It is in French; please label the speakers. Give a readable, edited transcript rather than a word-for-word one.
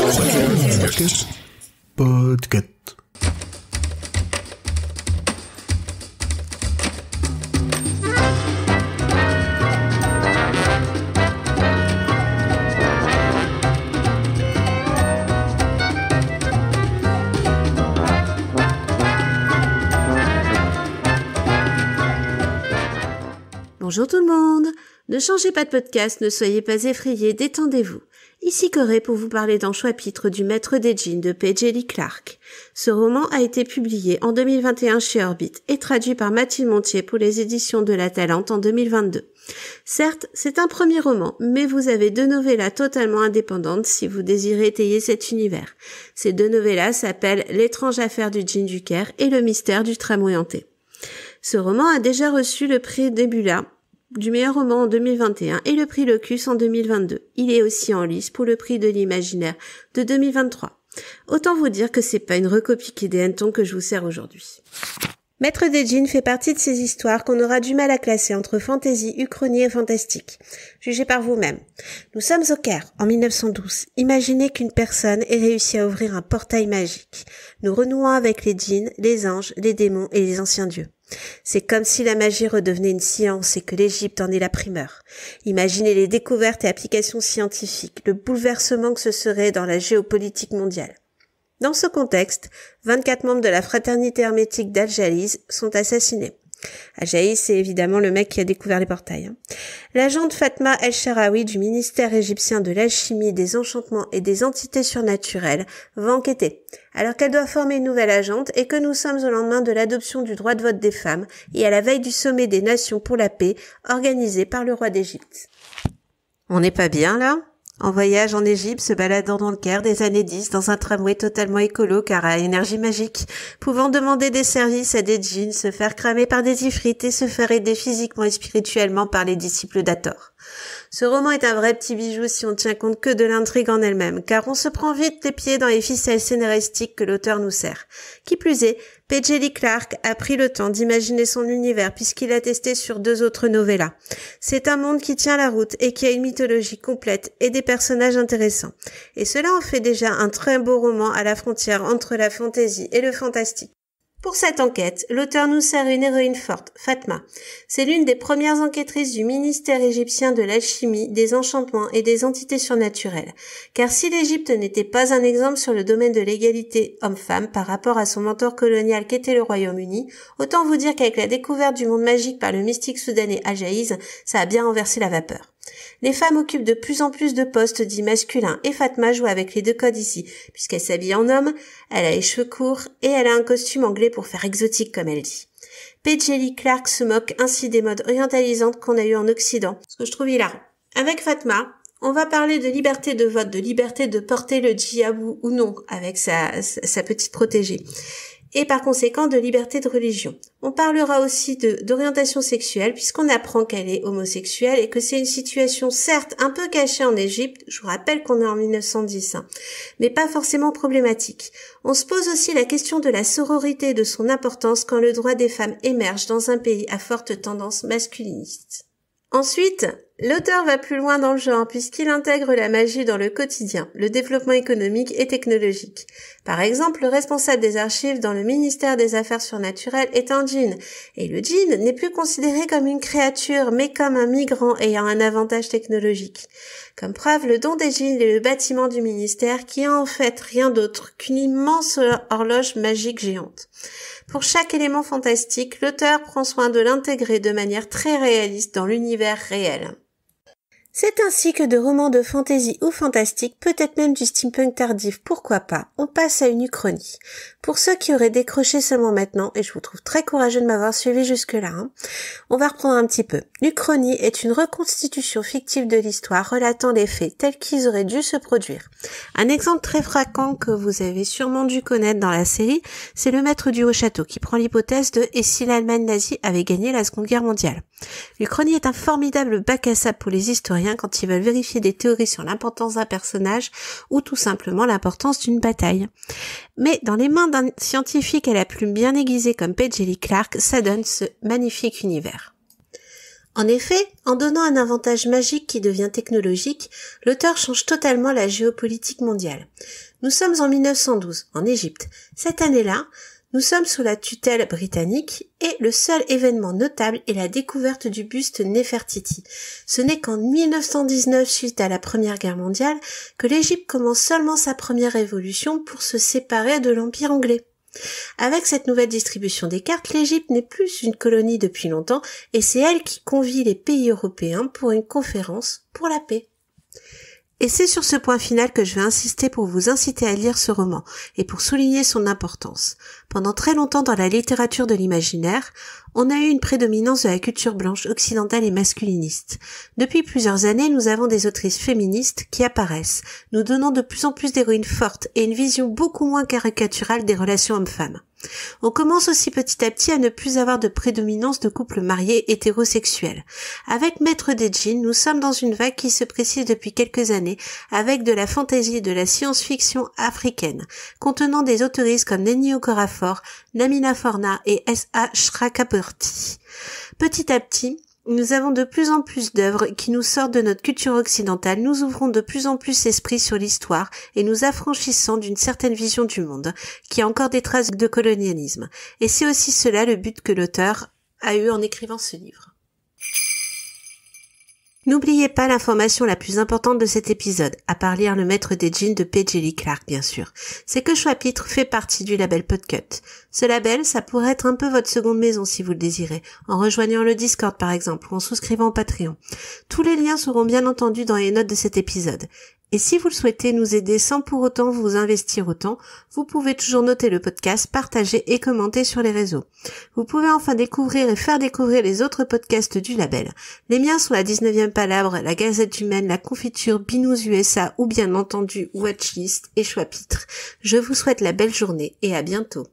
Speaker 1: Podcast.
Speaker 2: Bonjour tout le monde. Ne changez pas de podcast, ne soyez pas effrayés, détendez-vous. Ici Corée pour vous parler d'un chapitre du Maître des djinns de P.J. Lee Clark. Ce roman a été publié en 2021 chez Orbit et traduit par Mathilde Montier pour les éditions de La Talente en 2022. Certes, c'est un premier roman, mais vous avez deux novellas totalement indépendantes si vous désirez étayer cet univers. Ces deux novellas s'appellent L'étrange affaire du djinn du Caire et Le mystère du tramway hanté. Ce roman a déjà reçu le prix Nebula du meilleur roman en 2021 et le prix Locus en 2022. Il est aussi en lice pour le prix de l'imaginaire de 2023. Autant vous dire que c'est pas une recopiquée des hannetons que je vous sers aujourd'hui. Maître des djinns fait partie de ces histoires qu'on aura du mal à classer entre fantaisie, uchronie et fantastique. Jugez par vous-même. Nous sommes au Caire, en 1912. Imaginez qu'une personne ait réussi à ouvrir un portail magique. Nous renouons avec les djinns, les anges, les démons et les anciens dieux. C'est comme si la magie redevenait une science et que l'Égypte en est la primeur. Imaginez les découvertes et applications scientifiques, le bouleversement que ce serait dans la géopolitique mondiale. Dans ce contexte, 24 membres de la fraternité hermétique d'Al-Jahiz sont assassinés. Al-Jahiz, c'est évidemment le mec qui a découvert les portails. L'agente Fatma El-Sharawi du ministère égyptien de l'alchimie, des enchantements et des entités surnaturelles va enquêter, alors qu'elle doit former une nouvelle agente et que nous sommes au lendemain de l'adoption du droit de vote des femmes et à la veille du sommet des nations pour la paix organisé par le roi d'Égypte. On n'est pas bien là ? En voyage en Égypte, se baladant dans le Caire des années 10 dans un tramway totalement écolo car à énergie magique, pouvant demander des services à des djinns, se faire cramer par des ifrites et se faire aider physiquement et spirituellement par les disciples d'Hathor. Ce roman est un vrai petit bijou si on ne tient compte que de l'intrigue en elle-même, car on se prend vite les pieds dans les ficelles scénaristiques que l'auteur nous sert. Qui plus est, P.J. Lee Clark a pris le temps d'imaginer son univers puisqu'il a testé sur deux autres novellas. C'est un monde qui tient la route et qui a une mythologie complète et des personnages intéressants. Et cela en fait déjà un très beau roman à la frontière entre la fantaisie et le fantastique. Pour cette enquête, l'auteur nous sert une héroïne forte, Fatma. C'est l'une des premières enquêtrices du ministère égyptien de l'alchimie, des enchantements et des entités surnaturelles. Car si l'Égypte n'était pas un exemple sur le domaine de l'égalité homme-femme par rapport à son mentor colonial qu'était le Royaume-Uni, autant vous dire qu'avec la découverte du monde magique par le mystique soudanais Al-Jahiz, ça a bien renversé la vapeur. Les femmes occupent de plus en plus de postes dits masculins et Fatma joue avec les deux codes ici, puisqu'elle s'habille en homme, elle a les cheveux courts et elle a un costume anglais pour faire exotique comme elle dit. P.J. Lee Clark se moque ainsi des modes orientalisantes qu'on a eu en Occident, ce que je trouve hilarant. Avec Fatma, on va parler de liberté de vote, de liberté de porter le djihad ou non avec sa petite protégée. Et par conséquent de liberté de religion. On parlera aussi d'orientation sexuelle puisqu'on apprend qu'elle est homosexuelle et que c'est une situation certes un peu cachée en Égypte, je vous rappelle qu'on est en 1910, mais pas forcément problématique. On se pose aussi la question de la sororité et de son importance quand le droit des femmes émerge dans un pays à forte tendance masculiniste. Ensuite, l'auteur va plus loin dans le genre puisqu'il intègre la magie dans le quotidien, le développement économique et technologique. Par exemple, le responsable des archives dans le ministère des Affaires surnaturelles est un djinn, et le djinn n'est plus considéré comme une créature mais comme un migrant ayant un avantage technologique. Comme preuve, le don des djinns est le bâtiment du ministère qui est en fait rien d'autre qu'une immense horloge magique géante. Pour chaque élément fantastique, l'auteur prend soin de l'intégrer de manière très réaliste dans l'univers réel. C'est ainsi que de romans de fantasy ou fantastique, peut-être même du steampunk tardif, pourquoi pas, on passe à une uchronie. Pour ceux qui auraient décroché seulement maintenant, et je vous trouve très courageux de m'avoir suivi jusque-là, on va reprendre un petit peu. L'uchronie est une reconstitution fictive de l'histoire relatant les faits tels qu'ils auraient dû se produire. Un exemple très fréquent que vous avez sûrement dû connaître dans la série, c'est le maître du haut château qui prend l'hypothèse de « et si l'Allemagne nazie avait gagné la Seconde Guerre mondiale ?» L'uchronie est un formidable bac à sable pour les historiens quand ils veulent vérifier des théories sur l'importance d'un personnage ou tout simplement l'importance d'une bataille. Mais dans les mains d'un scientifique à la plume bien aiguisée comme P.J. Lee Clark, ça donne ce magnifique univers. En effet, en donnant un avantage magique qui devient technologique, l'auteur change totalement la géopolitique mondiale. Nous sommes en 1912, en Égypte. Cette année-là, nous sommes sous la tutelle britannique et le seul événement notable est la découverte du buste Néfertiti. Ce n'est qu'en 1919, suite à la Première Guerre mondiale, que l'Égypte commence seulement sa première révolution pour se séparer de l'Empire anglais. Avec cette nouvelle distribution des cartes, l'Égypte n'est plus une colonie depuis longtemps et c'est elle qui convie les pays européens pour une conférence pour la paix. Et c'est sur ce point final que je vais insister pour vous inciter à lire ce roman et pour souligner son importance. Pendant très longtemps dans la littérature de l'imaginaire, on a eu une prédominance de la culture blanche occidentale et masculiniste. Depuis plusieurs années, nous avons des autrices féministes qui apparaissent, nous donnant de plus en plus d'héroïnes fortes et une vision beaucoup moins caricaturale des relations hommes-femmes. On commence aussi petit à petit à ne plus avoir de prédominance de couples mariés hétérosexuels. Avec Maître des Djinns, nous sommes dans une vague qui se précise depuis quelques années avec de la fantaisie et de la science-fiction africaine, contenant des autoristes comme Nenni Okorafor, Namina Forna et S.A. Chakraborty. Petit à petit, nous avons de plus en plus d'œuvres qui nous sortent de notre culture occidentale, nous ouvrons de plus en plus l'esprit sur l'histoire et nous affranchissant d'une certaine vision du monde, qui a encore des traces de colonialisme. Et c'est aussi cela le but que l'auteur a eu en écrivant ce livre. N'oubliez pas l'information la plus importante de cet épisode, à part lire Le Maître des Djinns de P.J. Lee Clarke bien sûr, c'est que Choix-Pitre fait partie du label Podcut. Ce label, ça pourrait être un peu votre seconde maison si vous le désirez, en rejoignant le Discord par exemple, ou en souscrivant au Patreon. Tous les liens seront bien entendu dans les notes de cet épisode. Et si vous le souhaitez nous aider sans pour autant vous investir autant, vous pouvez toujours noter le podcast, partager et commenter sur les réseaux. Vous pouvez enfin découvrir et faire découvrir les autres podcasts du label. Les miens sont la 19e Palabre, la Gazette Humaine, la Confiture, Binous USA ou bien entendu Watchlist et Choix-Pitre. Je vous souhaite la belle journée et à bientôt.